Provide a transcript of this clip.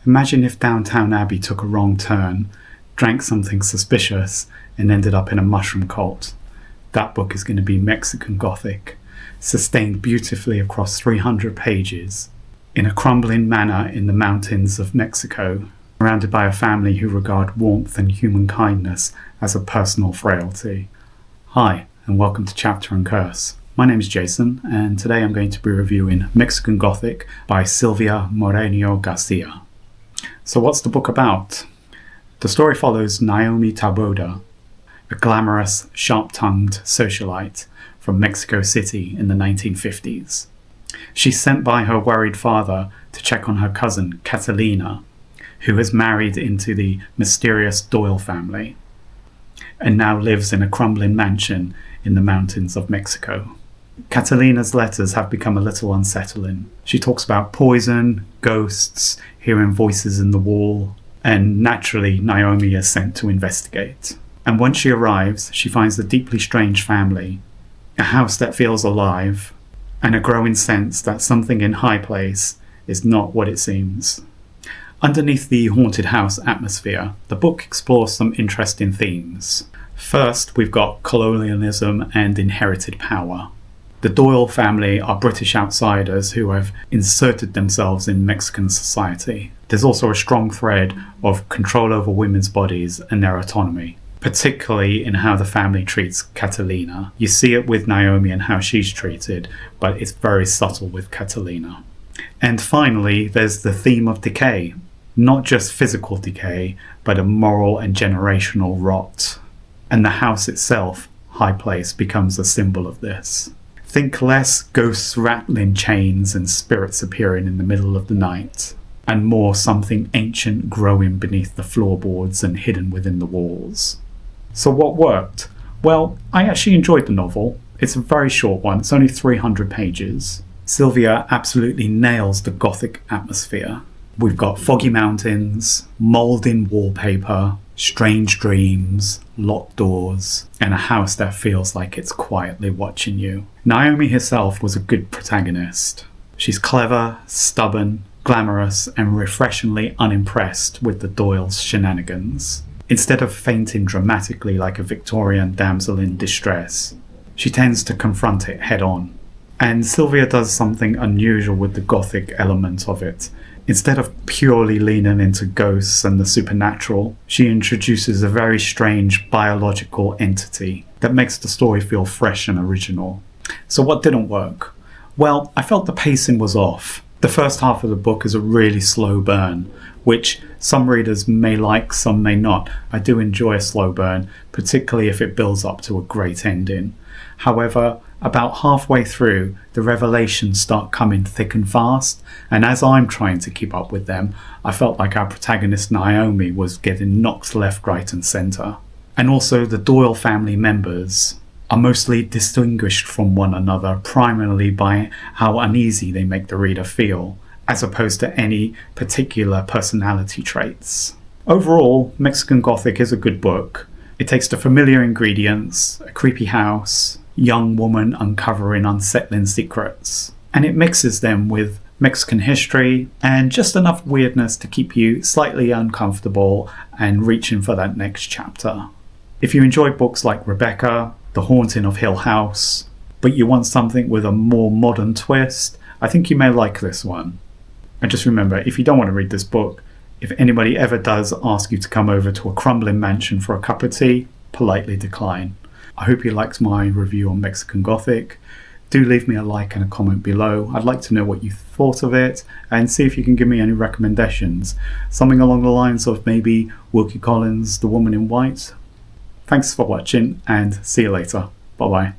Imagine if Downtown Abbey took a wrong turn, drank something suspicious, and ended up in a mushroom cult. That book is going to be Mexican Gothic, sustained beautifully across 300 pages, in a crumbling manor in the mountains of Mexico, surrounded by a family who regard warmth and human kindness as a personal frailty. Hi, and welcome to Chapter and Curse. My name is Jason, and today I'm going to be reviewing Mexican Gothic by Silvia Moreno-Garcia. So what's the book about? The story follows Naomi Taboada, a glamorous, sharp-tongued socialite from Mexico City in the 1950s. She's sent by her worried father to check on her cousin, Catalina, who has married into the mysterious Doyle family and now lives in a crumbling mansion in the mountains of Mexico. Catalina's letters have become a little unsettling. She talks about poison, ghosts, hearing voices in the wall, and naturally Naomi is sent to investigate. And once she arrives, she finds a deeply strange family, a house that feels alive, and a growing sense that something in High Place is not what it seems. Underneath the haunted house atmosphere, the book explores some interesting themes. First, we've got colonialism and inherited power. The Doyle family are British outsiders who have inserted themselves in Mexican society. There's also a strong thread of control over women's bodies and their autonomy, particularly in how the family treats Catalina. You see it with Naomi and how she's treated, but it's very subtle with Catalina. And finally, there's the theme of decay. Not just physical decay, but a moral and generational rot. And the house itself, High Place, becomes a symbol of this. Think less ghosts rattling chains and spirits appearing in the middle of the night, and more something ancient growing beneath the floorboards and hidden within the walls. So what worked? Well, I actually enjoyed the novel. It's a very short one, it's only 300 pages. Silvia absolutely nails the Gothic atmosphere. We've got foggy mountains, mould-in wallpaper, strange dreams, locked doors, and a house that feels like it's quietly watching you. Naomi herself was a good protagonist. She's clever, stubborn, glamorous, and refreshingly unimpressed with the Doyle's shenanigans. Instead of fainting dramatically like a Victorian damsel in distress, she tends to confront it head on. And Silvia does something unusual with the Gothic element of it. Instead of purely leaning into ghosts and the supernatural, she introduces a very strange biological entity that makes the story feel fresh and original. So what didn't work? Well, I felt the pacing was off. The first half of the book is a really slow burn, which some readers may like, some may not. I do enjoy a slow burn, particularly if it builds up to a great ending. However, about halfway through, the revelations start coming thick and fast, and as I'm trying to keep up with them, I felt like our protagonist Naomi was getting knocked left, right and centre. And also the Doyle family members are mostly distinguished from one another primarily by how uneasy they make the reader feel, as opposed to any particular personality traits. Overall, Mexican Gothic is a good book. It takes the familiar ingredients, a creepy house, young woman uncovering unsettling secrets, and it mixes them with Mexican history and just enough weirdness to keep you slightly uncomfortable and reaching for that next chapter. If you enjoy books like Rebecca, The Haunting of Hill House, but you want something with a more modern twist, I think you may like this one. And just remember, if you don't want to read this book, if anybody ever does ask you to come over to a crumbling mansion for a cup of tea, politely decline. I hope you liked my review on Mexican Gothic. Do leave me a like and a comment below. I'd like to know what you thought of it and see if you can give me any recommendations. Something along the lines of maybe Wilkie Collins' The Woman in White. Thanks for watching and see you later. Bye bye.